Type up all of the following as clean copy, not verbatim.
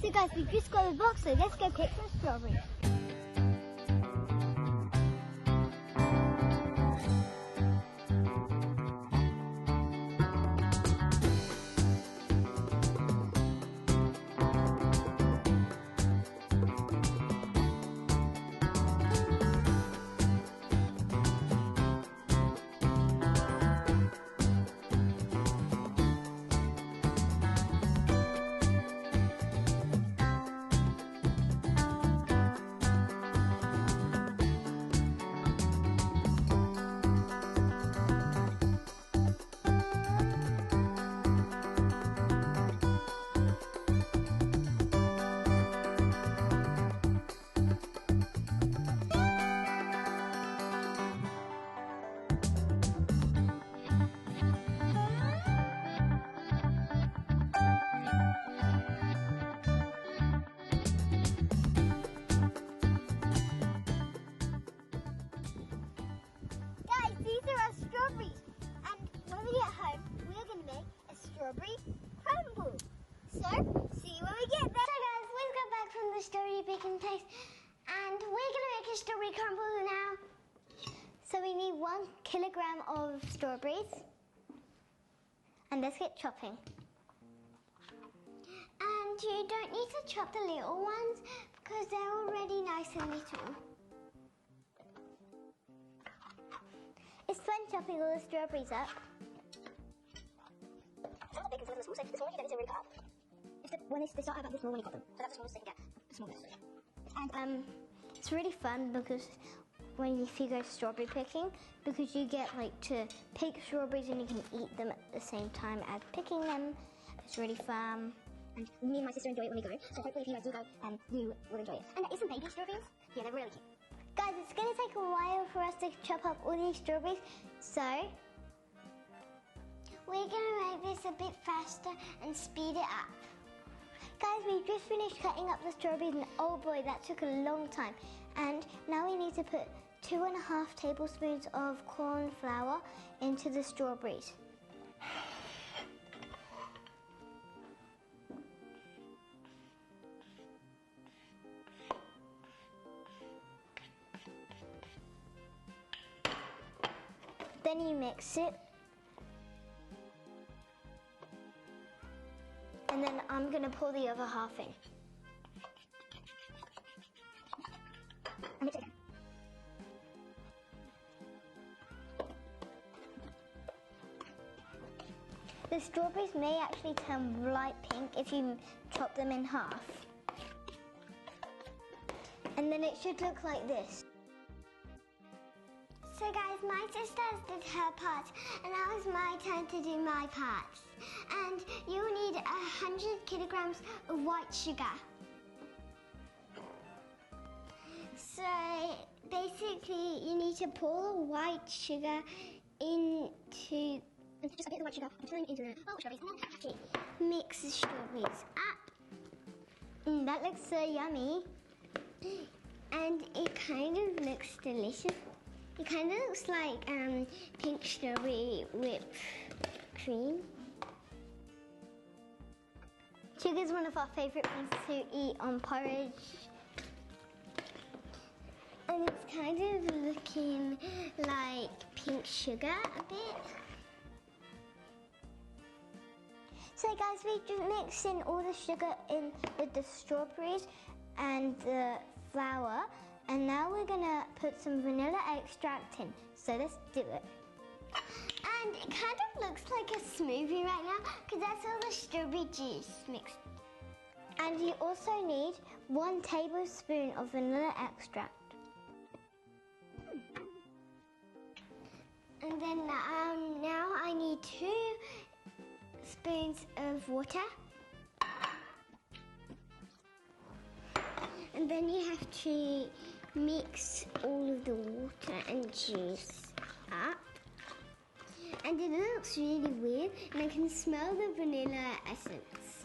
So guys, we just got the box, so let's go pick some strawberries. Strawberry crumble. So, see you when we get there. So guys, we've got back from the strawberry picking place and we're going to make a strawberry crumble now. So we need 1 kilogram of strawberries. And let's get chopping. And you don't need to chop the little ones because they're already nice and little. It's fun chopping all the strawberries up. Some are big and some are small, so the smaller you get, it's really cut up. They start out about this small when you cut them, so that's the smallest they can get, the smallest. And it's really fun because if you go strawberry picking, because you get like to pick strawberries and you can eat them at the same time as picking them. It's really fun. And me and my sister enjoy it when we go, so hopefully if you guys do go, you will enjoy it. And there is some baby strawberries. Yeah, they're really cute. Guys, it's going to take a while for us to chop up all these strawberries, so we're going to make this a bit faster and speed it up. Guys, we just finished cutting up the strawberries and oh boy, that took a long time. And now we need to put 2.5 tablespoons of corn flour into the strawberries. Then you mix it. And then I'm going to pour the other half in. And mix it again. The strawberries may actually turn light pink if you chop them in half. And then it should look like this. So guys, my sister did her part and now it's my turn to do my parts. And you'll need 100 kilograms of white sugar. So basically you need to pour white sugar into... Just a bit of the white sugar and turn it into the strawberries and then actually mix the strawberries up. That looks so yummy. And it kind of looks delicious. It kind of looks like pink strawberry whipped cream. Sugar is one of our favourite things to eat on porridge. And it's kind of looking like pink sugar a bit. So guys, we just mixed in all the sugar in with the strawberries and the flour. And now we're gonna put some vanilla extract in. So let's do it. And it kind of looks like a smoothie right now because that's all the strawberry juice mixed. And you also need 1 tablespoon of vanilla extract. And then now I need 2 spoons of water. And then you have to mix all of the water and juice up. And it looks really weird and I can smell the vanilla essence.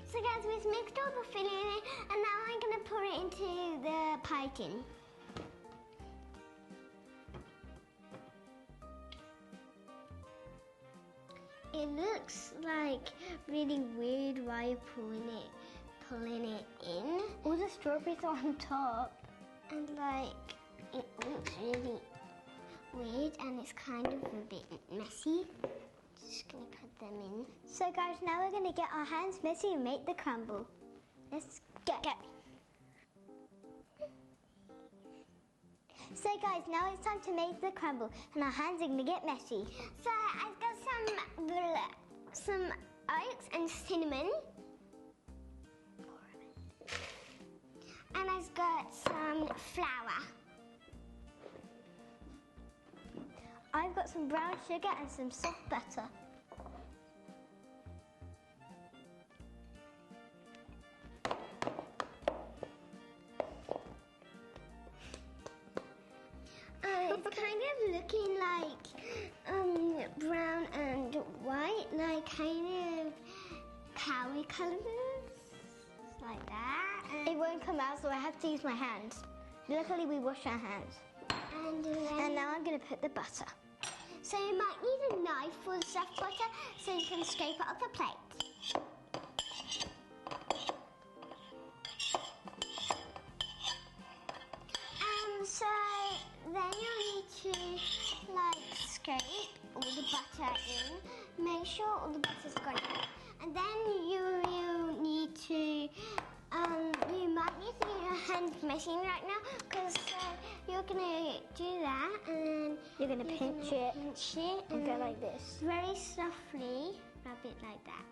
So guys, we've mixed all the filling in and now I'm going to pour it into the pie tin. it looks like really weird while you're pulling it in. All the strawberries are on top. And like, it looks really weird and it's kind of a bit messy. Just gonna put them in. So guys, now we're gonna get our hands messy and make the crumble. Let's go. So guys, now it's time to make the crumble and our hands are gonna get messy. So I've got some oats and cinnamon. And I've got some flour. I've got some brown sugar and some soft butter. It's kind of looking like brown and white, like kind of cowy colours, like that. It won't come out, so I have to use my hands. Luckily, we wash our hands. And now I'm going to put the butter. So you might need a knife for the soft butter so you can scrape it off the plate. So then you'll need to like scrape all the butter in. Make sure all the butter's gone in. And then you need to, you might need to get your hands messy right now because you're going to do that and You're going to pinch it and go like this. Very softly rub it like that.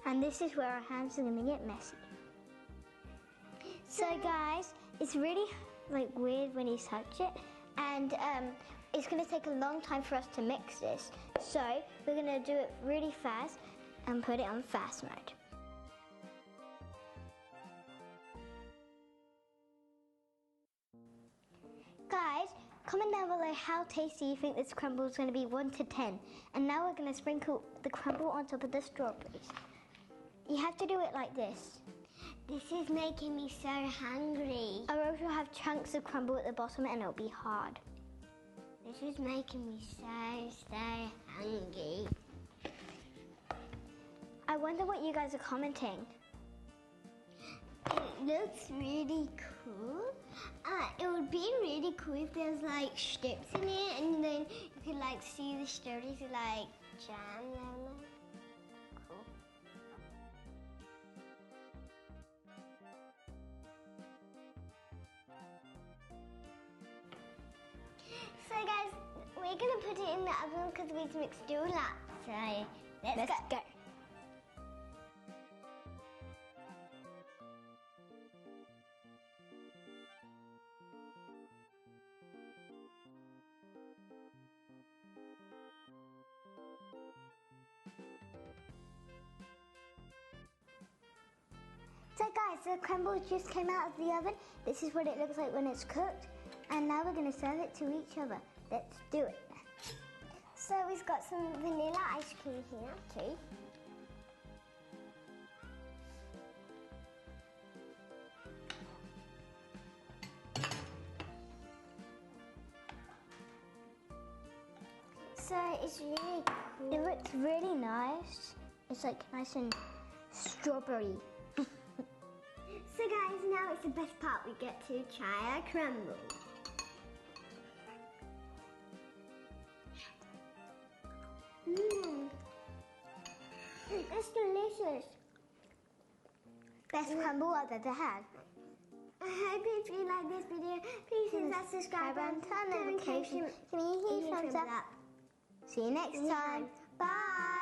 And this is where our hands are going to get messy. So guys, it's really like weird when you touch it, and it's going to take a long time for us to mix this. So we're going to do it really fast and put it on fast mode. Guys, comment down below how tasty you think this crumble is going to be 1 to 10. And now we're going to sprinkle the crumble on top of the strawberries. You have to do it like this. This is making me so hungry. Or else you'll have chunks of crumble at the bottom and it'll be hard. This is making me so hungry. I wonder what you guys are commenting. It looks really cool. It would be really cool if there's like strips in it and then you could like see the strawberries like jam them. Cool. So guys, we're gonna put it in the oven because we've mixed it all up. So let's go. So guys, the crumble just came out of the oven. This is what it looks like when it's cooked. And now we're going to serve it to each other. Let's do it. So we've got some vanilla ice cream here too. So it's really cool. It looks really nice. It's like nice and strawberry. So guys, now it's the best part. We get to try our crumble. It's delicious. Best crumble I've ever had. I hope if you like this video, please hit that subscribe button, turn notifications, give me a huge thumbs up. See you next time. Bye.